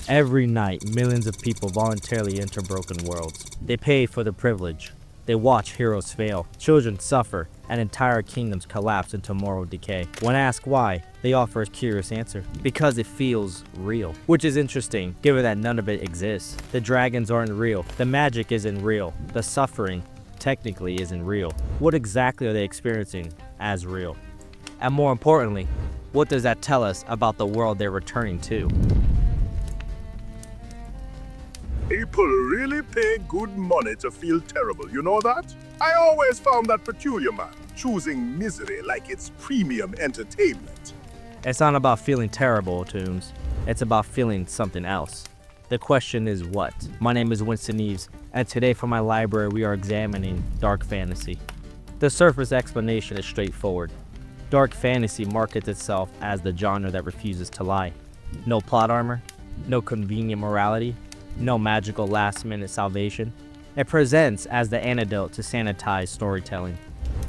Every night, millions of people voluntarily enter broken worlds. They pay for the privilege. They watch heroes fail, children suffer, and entire kingdoms collapse into moral decay. When asked why, they offer a curious answer. Because it feels real. Which is interesting, given that none of it exists. The dragons aren't real. The magic isn't real. The suffering, technically, isn't real. What exactly are they experiencing as real? And more importantly, what does that tell us about the world they're returning to? People really pay good money to feel terrible, you know that? I always found that peculiar, man, choosing misery like it's premium entertainment. It's not about feeling terrible, Toons. It's about feeling something else. The question is what? My name is Winston Eves, and today for my library we are examining dark fantasy. The surface explanation is straightforward. Dark fantasy markets itself as the genre that refuses to lie. No plot armor, no convenient morality, no magical last-minute salvation. It presents as the antidote to sanitized storytelling.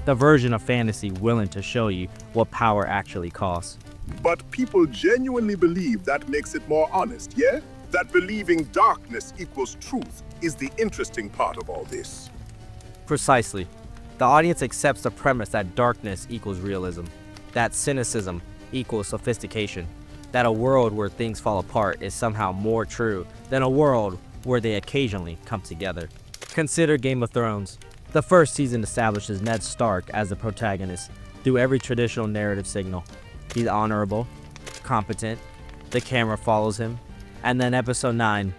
The version of fantasy willing to show you what power actually costs. But people genuinely believe that makes it more honest, yeah? That believing darkness equals truth is the interesting part of all this. Precisely. The audience accepts the premise that darkness equals realism, that cynicism equals sophistication, that a world where things fall apart is somehow more true than a world where they occasionally come together. Consider Game of Thrones. The first season establishes Ned Stark as the protagonist through every traditional narrative signal. He's honorable, competent, the camera follows him, and then episode 9,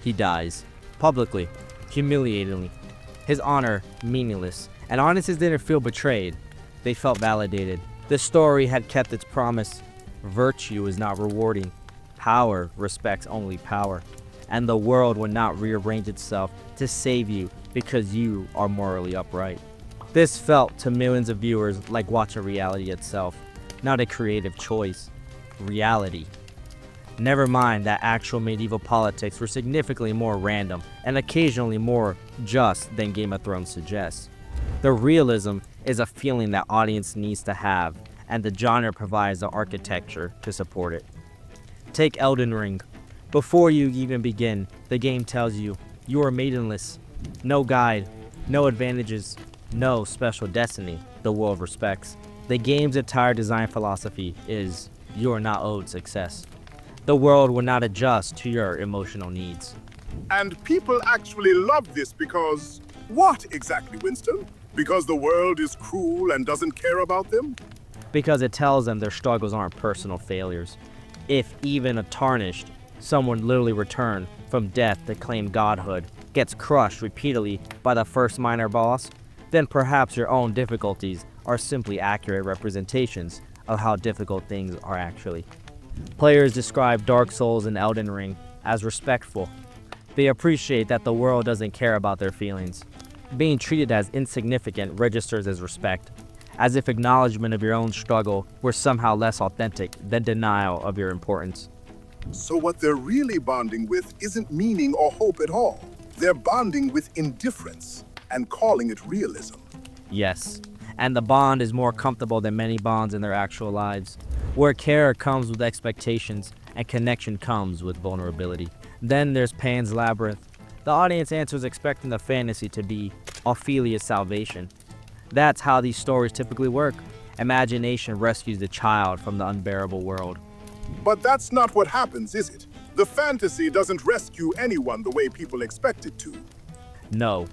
he dies. Publicly, humiliatingly. His honor meaningless, and audiences didn't feel betrayed. They felt validated. The story had kept its promise. Virtue is not rewarding. Power respects only power. And the world will not rearrange itself to save you because you are morally upright. This felt to millions of viewers like watching reality itself, not a creative choice. Reality. Never mind that actual medieval politics were significantly more random and occasionally more just than Game of Thrones suggests. The realism is a feeling that audience needs to have, and the genre provides the architecture to support it. Take Elden Ring. Before you even begin, the game tells you are maidenless. No guide, no advantages, no special destiny the world respects. The game's entire design philosophy is you are not owed success. The world will not adjust to your emotional needs. And people actually love this because... What exactly, Winston? Because the world is cruel and doesn't care about them? Because it tells them their struggles aren't personal failures. If even a tarnished, someone literally returned from death to claim godhood, gets crushed repeatedly by the first minor boss, then perhaps your own difficulties are simply accurate representations of how difficult things are actually. Players describe Dark Souls and Elden Ring as respectful. They appreciate that the world doesn't care about their feelings. Being treated as insignificant registers as respect, as if acknowledgement of your own struggle were somehow less authentic than denial of your importance. So what they're really bonding with isn't meaning or hope at all. They're bonding with indifference and calling it realism. Yes, and the bond is more comfortable than many bonds in their actual lives, where care comes with expectations and connection comes with vulnerability. Then there's Pan's Labyrinth. The audience answers expecting the fantasy to be Ophelia's salvation. That's how these stories typically work. Imagination rescues the child from the unbearable world. But that's not what happens, is it? The fantasy doesn't rescue anyone the way people expect it to. No,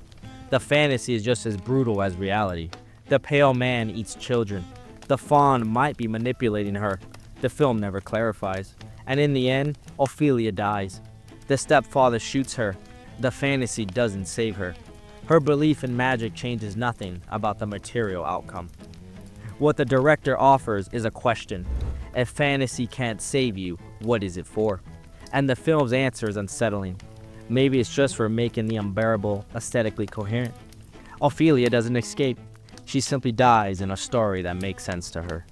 the fantasy is just as brutal as reality. The pale man eats children. The fawn might be manipulating her. The film never clarifies. And in the end, Ophelia dies. The stepfather shoots her. The fantasy doesn't save her. Her belief in magic changes nothing about the material outcome. What the director offers is a question. If fantasy can't save you, what is it for? And the film's answer is unsettling. Maybe it's just for making the unbearable aesthetically coherent. Ophelia doesn't escape. She simply dies in a story that makes sense to her.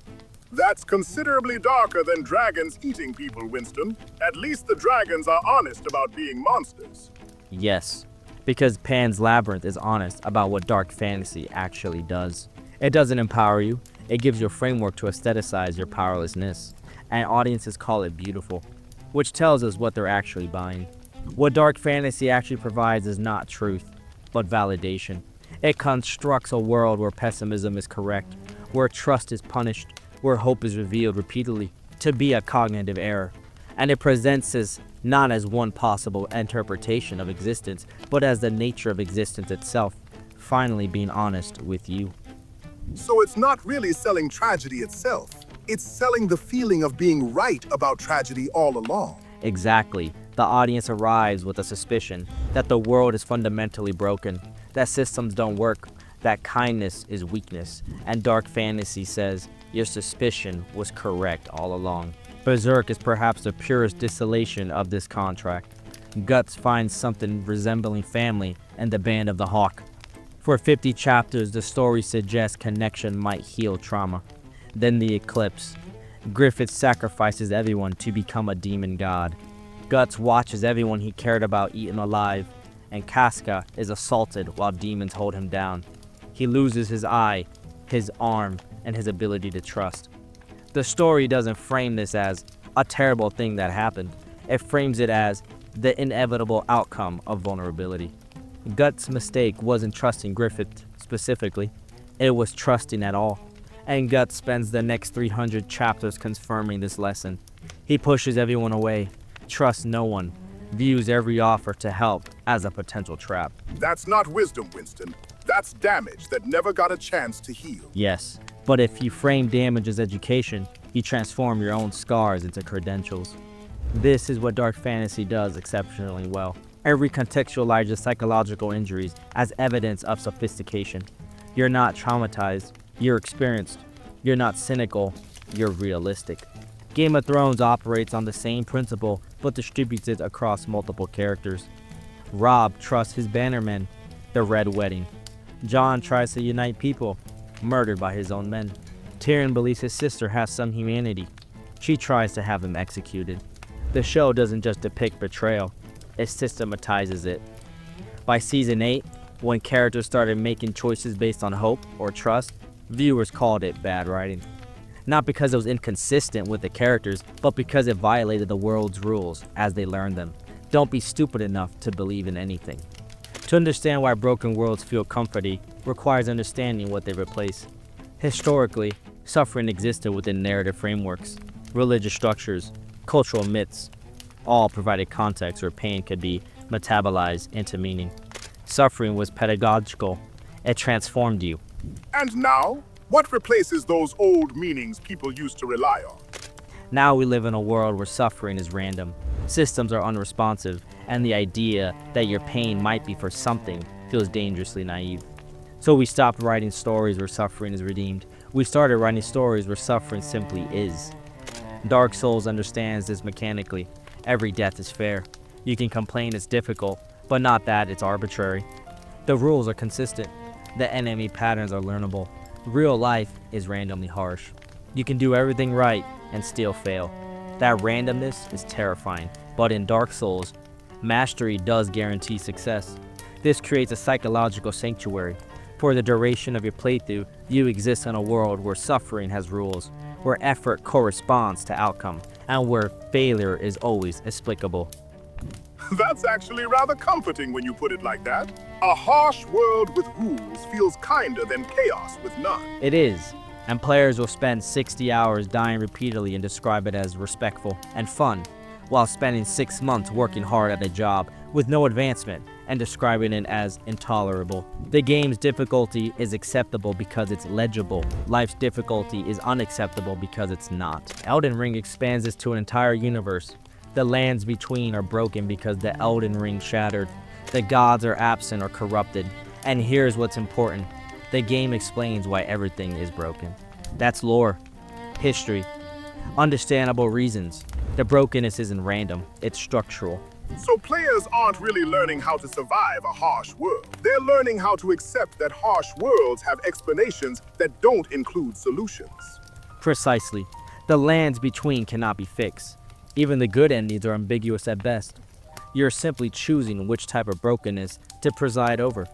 That's considerably darker than dragons eating people, Winston. At least the dragons are honest about being monsters. Yes, because Pan's Labyrinth is honest about what dark fantasy actually does. It doesn't empower you, it gives you a framework to aestheticize your powerlessness, and audiences call it beautiful. which tells us what they're actually buying. What dark fantasy actually provides is not truth, but validation. It constructs a world where pessimism is correct, where trust is punished, where hope is revealed repeatedly to be a cognitive error. And it presents us not as one possible interpretation of existence, but as the nature of existence itself, finally being honest with you. So it's not really selling tragedy itself. It's selling the feeling of being right about tragedy all along. Exactly. The audience arrives with a suspicion that the world is fundamentally broken, that systems don't work, that kindness is weakness, and dark fantasy says your suspicion was correct all along. Berserk is perhaps the purest distillation of this contract. Guts finds something resembling family in the Band of the Hawk. For 50 chapters, the story suggests connection might heal trauma. Then the eclipse. Griffith sacrifices everyone to become a demon god. Guts watches everyone he cared about eaten alive, and Casca is assaulted while demons hold him down. He loses his eye, his arm, and his ability to trust. The story doesn't frame this as a terrible thing that happened. It frames it as the inevitable outcome of vulnerability. Guts' mistake wasn't trusting Griffith specifically, it was trusting at all. And Guts spends the next 300 chapters confirming this lesson. He pushes everyone away, trusts no one, views every offer to help as a potential trap. That's not wisdom, Winston. That's damage that never got a chance to heal. Yes, but if you frame damage as education, you transform your own scars into credentials. This is what dark fantasy does exceptionally well. It recontextualizes psychological injuries as evidence of sophistication. You're not traumatized, you're experienced. You're not cynical, you're realistic. Game of Thrones operates on the same principle, but distributes it across multiple characters. Robb trusts his bannermen, the Red Wedding. Jon tries to unite people, murdered by his own men. Tyrion believes his sister has some humanity. She tries to have him executed. The show doesn't just depict betrayal, it systematizes it. By season 8, when characters started making choices based on hope or trust, viewers called it bad writing. Not because it was inconsistent with the characters, but because it violated the world's rules as they learned them. Don't be stupid enough to believe in anything. To understand why broken worlds feel comforting requires understanding what they replace. Historically, suffering existed within narrative frameworks, religious structures, cultural myths. All provided context where pain could be metabolized into meaning. Suffering was pedagogical. It transformed you. And now, what replaces those old meanings people used to rely on? Now we live in a world where suffering is random, systems are unresponsive, and the idea that your pain might be for something feels dangerously naive. So we stopped writing stories where suffering is redeemed. We started writing stories where suffering simply is. Dark Souls understands this mechanically. Every death is fair. You can complain it's difficult, but not that it's arbitrary. The rules are consistent. The enemy patterns are learnable. Real life is randomly harsh. You can do everything right and still fail. That randomness is terrifying, but in Dark Souls, mastery does guarantee success. This creates a psychological sanctuary. For the duration of your playthrough, you exist in a world where suffering has rules, where effort corresponds to outcome, and where failure is always explicable. That's actually rather comforting when you put it like that. A harsh world with rules feels kinder than chaos with none. It is, and players will spend 60 hours dying repeatedly and describe it as respectful and fun, while spending 6 months working hard at a job with no advancement and describing it as intolerable. The game's difficulty is acceptable because it's legible. Life's difficulty is unacceptable because it's not. Elden Ring expands this to an entire universe. The lands between are broken because the Elden Ring shattered. The gods are absent or corrupted. And here's what's important. The game explains why everything is broken. That's lore, history, understandable reasons. The brokenness isn't random, it's structural. So players aren't really learning how to survive a harsh world. They're learning how to accept that harsh worlds have explanations that don't include solutions. Precisely. The lands between cannot be fixed. Even the good endings are ambiguous at best. You're simply choosing which type of brokenness to preside over.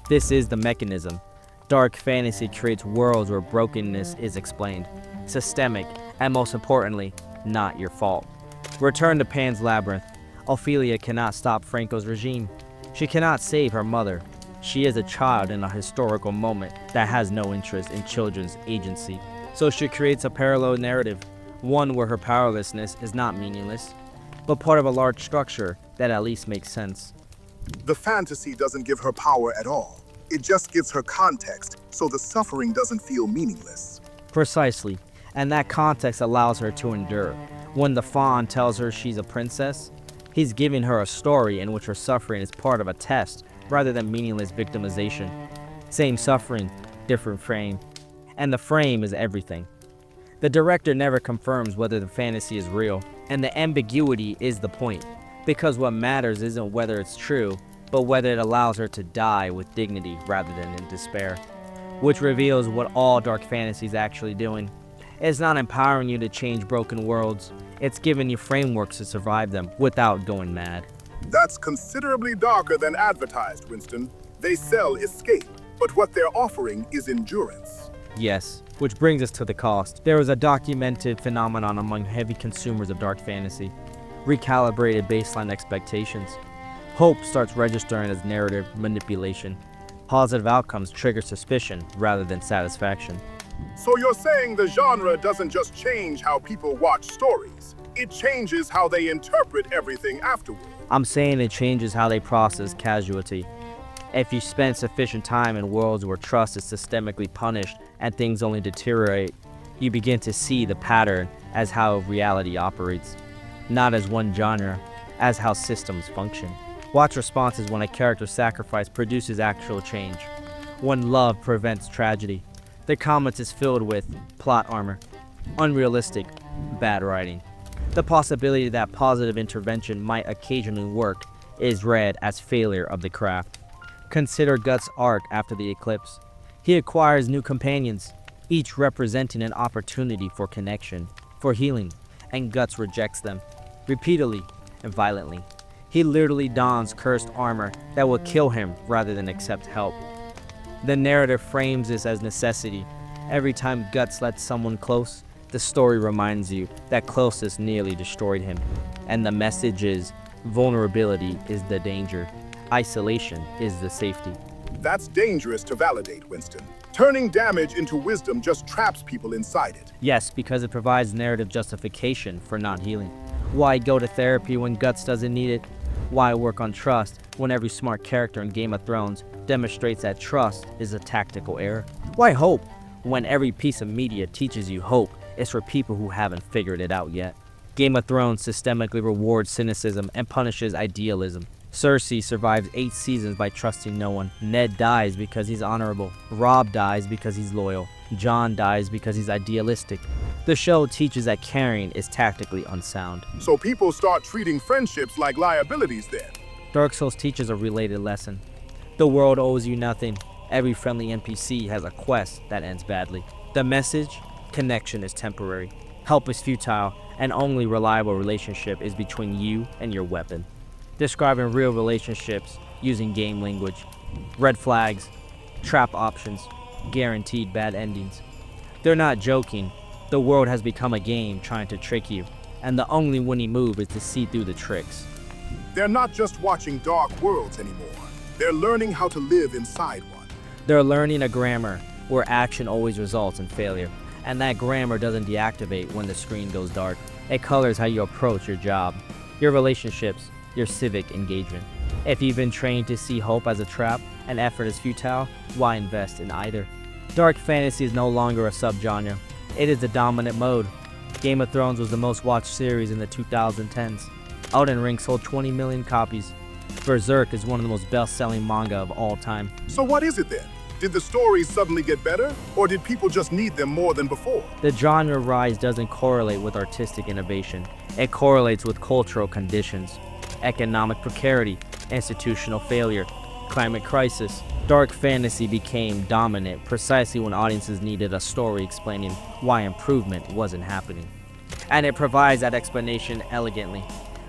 This is the mechanism. Dark fantasy creates worlds where brokenness is explained, systemic, and most importantly, not your fault. Return to Pan's Labyrinth. Ophelia cannot stop Franco's regime. She cannot save her mother. She is a child in a historical moment that has no interest in children's agency. So she creates a parallel narrative, one where her powerlessness is not meaningless, but part of a large structure that at least makes sense. The fantasy doesn't give her power at all. It just gives her context, so the suffering doesn't feel meaningless. Precisely, and that context allows her to endure. When the faun tells her she's a princess, he's giving her a story in which her suffering is part of a test rather than meaningless victimization. Same suffering, different frame. And the frame is everything. The director never confirms whether the fantasy is real, and the ambiguity is the point, because what matters isn't whether it's true, but whether it allows her to die with dignity rather than in despair, which reveals what all dark fantasy is actually doing. It's not empowering you to change broken worlds, it's giving you frameworks to survive them without going mad. That's considerably darker than advertised, Winston. They sell escape, but what they're offering is endurance. Yes, which brings us to the cost. There is a documented phenomenon among heavy consumers of dark fantasy. Recalibrated baseline expectations. Hope starts registering as narrative manipulation. Positive outcomes trigger suspicion rather than satisfaction. So you're saying the genre doesn't just change how people watch stories, it changes how they interpret everything afterward. I'm saying it changes how they process casualty. If you spend sufficient time in worlds where trust is systemically punished and things only deteriorate, you begin to see the pattern as how reality operates. Not as one genre, as how systems function. Watch responses when a character's sacrifice produces actual change. When love prevents tragedy. The comments is filled with plot armor, unrealistic, bad writing. The possibility that positive intervention might occasionally work is read as failure of the craft. Consider Guts' arc after the eclipse. He acquires new companions, each representing an opportunity for connection, for healing, and Guts rejects them, repeatedly and violently. He literally dons cursed armor that will kill him rather than accept help. The narrative frames this as necessity. Every time Guts lets someone close, the story reminds you that closeness nearly destroyed him. And the message is, vulnerability is the danger. Isolation is the safety. That's dangerous to validate, Winston. Turning damage into wisdom just traps people inside it. Yes, because it provides narrative justification for not healing. Why go to therapy when Guts doesn't need it? Why work on trust when every smart character in Game of Thrones demonstrates that trust is a tactical error? Why hope when every piece of media teaches you hope is for people who haven't figured it out yet? Game of Thrones systemically rewards cynicism and punishes idealism. Cersei survives 8 seasons by trusting no one. Ned dies because he's honorable. Robb dies because he's loyal. Jon dies because he's idealistic. The show teaches that caring is tactically unsound. So people start treating friendships like liabilities then. Dark Souls teaches a related lesson. The world owes you nothing. Every friendly NPC has a quest that ends badly. The message? Connection is temporary. Help is futile, and only reliable relationship is between you and your weapon. Describing real relationships using game language. Red flags, trap options, guaranteed bad endings. They're not joking. The world has become a game trying to trick you, and the only winning move is to see through the tricks. They're not just watching dark worlds anymore. They're learning how to live inside one. They're learning a grammar where action always results in failure, and that grammar doesn't deactivate when the screen goes dark. It colors how you approach your job, your relationships, your civic engagement. If you've been trained to see hope as a trap and effort as futile, why invest in either? Dark fantasy is no longer a subgenre. It is the dominant mode. Game of Thrones was the most watched series in the 2010s. Elden Ring sold 20 million copies. Berserk is one of the most best-selling manga of all time. So what is it then? Did the stories suddenly get better, or did people just need them more than before? The genre rise doesn't correlate with artistic innovation. It correlates with cultural conditions. Economic precarity, institutional failure, climate crisis. Dark fantasy became dominant precisely when audiences needed a story explaining why improvement wasn't happening. And it provides that explanation elegantly.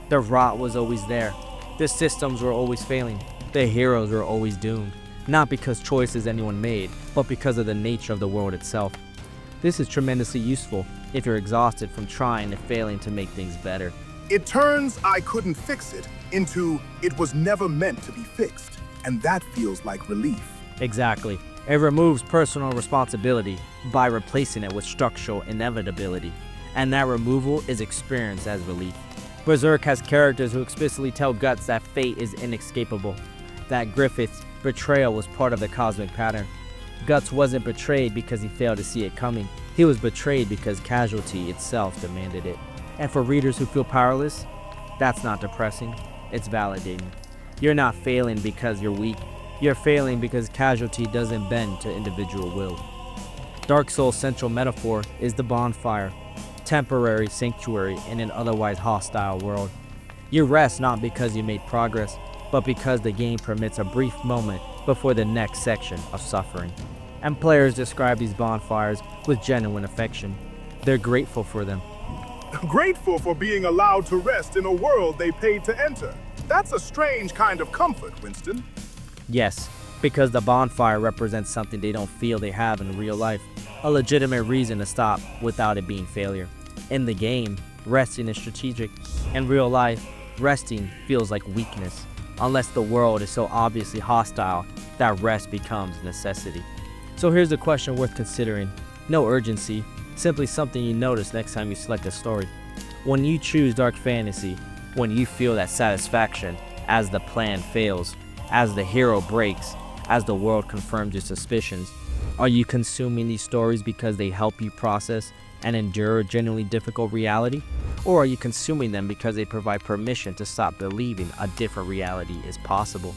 The rot was always there. The systems were always failing. The heroes were always doomed. Not because choices anyone made, but because of the nature of the world itself. This is tremendously useful if you're exhausted from trying and failing to make things better. It turns "I couldn't fix it" into "it was never meant to be fixed." And that feels like relief. Exactly. It removes personal responsibility by replacing it with structural inevitability, and that removal is experienced as relief. Berserk has characters who explicitly tell Guts that fate is inescapable, that Griffith's betrayal was part of the cosmic pattern. Guts wasn't betrayed because he failed to see it coming. He was betrayed because casualty itself demanded it. And for readers who feel powerless, that's not depressing, it's validating. You're not failing because you're weak. You're failing because casualty doesn't bend to individual will. Dark Souls' central metaphor is the bonfire, temporary sanctuary in an otherwise hostile world. You rest not because you made progress, but because the game permits a brief moment before the next section of suffering. And players describe these bonfires with genuine affection. They're grateful for them. Grateful for being allowed to rest in a world they paid to enter. That's a strange kind of comfort, Winston. Yes, because the bonfire represents something they don't feel they have in real life, a legitimate reason to stop without it being failure. In the game, resting is strategic. In real life, resting feels like weakness, unless the world is so obviously hostile that rest becomes a necessity. So here's a question worth considering. No urgency, simply something you notice next time you select a story. When you choose dark fantasy, when you feel that satisfaction as the plan fails, as the hero breaks, as the world confirms your suspicions, are you consuming these stories because they help you process and endure a genuinely difficult reality? Or are you consuming them because they provide permission to stop believing a different reality is possible?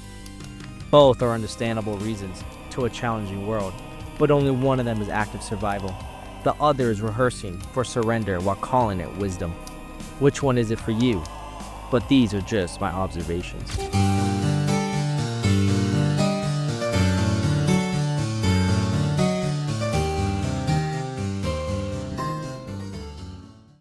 Both are understandable reasons to a challenging world, but only one of them is active survival. The other is rehearsing for surrender while calling it wisdom. Which one is it for you? But these are just my observations.